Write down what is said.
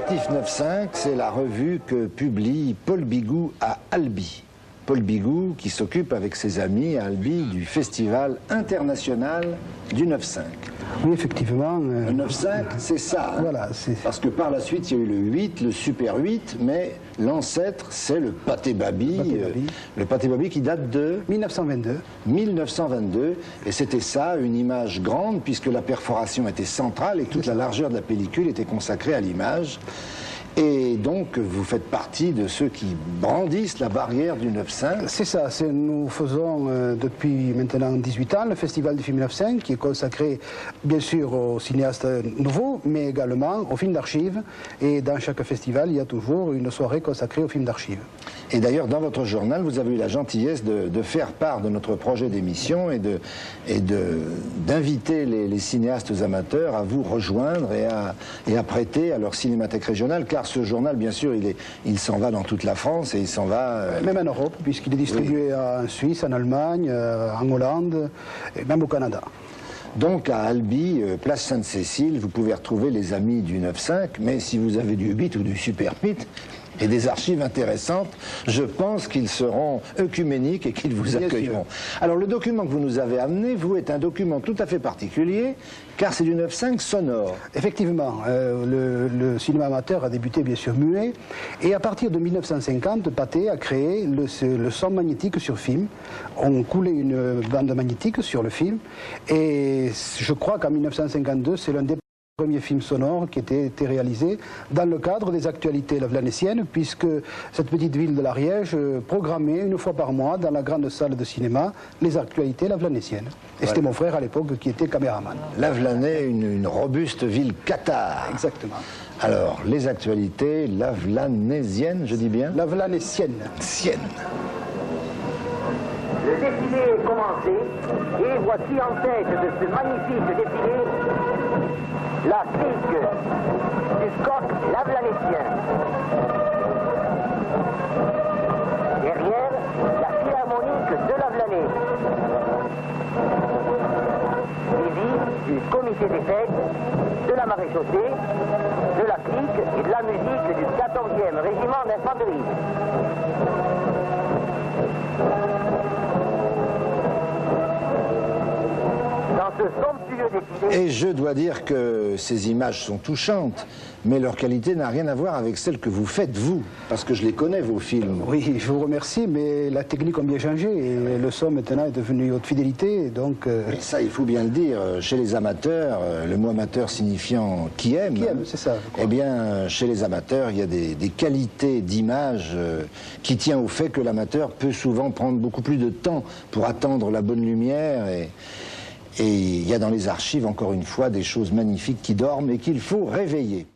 Collectif 9-5, c'est la revue que publie Paul Bigou à Albi. Paul Bigou qui s'occupe avec ses amis à Albi du Festival international du 9-5. Oui, effectivement. Le 9-5, c'est ça. Hein. Voilà, parce que par la suite, il y a eu le 8, le Super 8, mais l'ancêtre, c'est le Pâté Babi. Le Pâté Babi qui date de 1922. 1922. Et c'était ça, une image grande, puisque la perforation était centrale et toute la largeur de la pellicule était consacrée à l'image. Et donc, vous faites partie de ceux qui brandissent la barrière du 9-5. C'est ça. Nous faisons depuis maintenant 18 ans le Festival du film 9-5, qui est consacré bien sûr aux cinéastes nouveaux, mais également aux films d'archives. Et dans chaque festival, il y a toujours une soirée consacrée aux films d'archives. Et d'ailleurs, dans votre journal, vous avez eu la gentillesse de faire part de notre projet d'émission et d'inviter les cinéastes amateurs à vous rejoindre et à prêter à leur cinémathèque régionale, car ce journal, bien sûr, il s'en va dans toute la France et il s'en va... Même en Europe, puisqu'il est distribué en Suisse, en Allemagne, en Hollande, et même au Canada. Donc à Albi, place Sainte-Cécile, vous pouvez retrouver les amis du 9-5, mais si vous avez du 8 ou du Super 8 et des archives intéressantes, je pense qu'ils seront œcuméniques et qu'ils vous accueilleront. Alors le document que vous nous avez amené, vous, est un document tout à fait particulier, car c'est du 9-5 sonore. Effectivement, le cinéma amateur a débuté bien sûr muet, et à partir de 1950, Pathé a créé le son magnétique sur film. On coulait une bande magnétique sur le film, et je crois qu'en 1952, c'est l'un des premier film sonore qui était réalisé dans le cadre des actualités lavlanéciennes, puisque cette petite ville de l'Ariège programmait une fois par mois dans la grande salle de cinéma les actualités lavlanéciennes. Et voilà. C'était mon frère à l'époque qui était caméraman. Lavelanet, une robuste ville cathare. Exactement. Alors, les actualités lavlanésiennes, je dis bien? Lavlanéciennes. Sienne. Le défilé est commencé et voici en tête de ce magnifique défilé la clique du coq lavlanécien. Derrière, la philharmonique de Lavelanet. Suivi du comité des fêtes, de la maréchaussée, de la clique et de la musique du 14e régiment d'infanterie. Et je dois dire que ces images sont touchantes, mais leur qualité n'a rien à voir avec celle que vous faites, vous, parce que je les connais, vos films. Oui, je vous remercie, mais la technique a bien changé, et le son maintenant est devenu haute fidélité, donc... Et ça, il faut bien le dire, chez les amateurs, le mot amateur signifiant qui aime. Qui aime, c'est ça. Eh bien, chez les amateurs, il y a des qualités d'image qui tient au fait que l'amateur peut souvent prendre beaucoup plus de temps pour attendre la bonne lumière et il y a dans les archives, encore une fois, des choses magnifiques qui dorment et qu'il faut réveiller.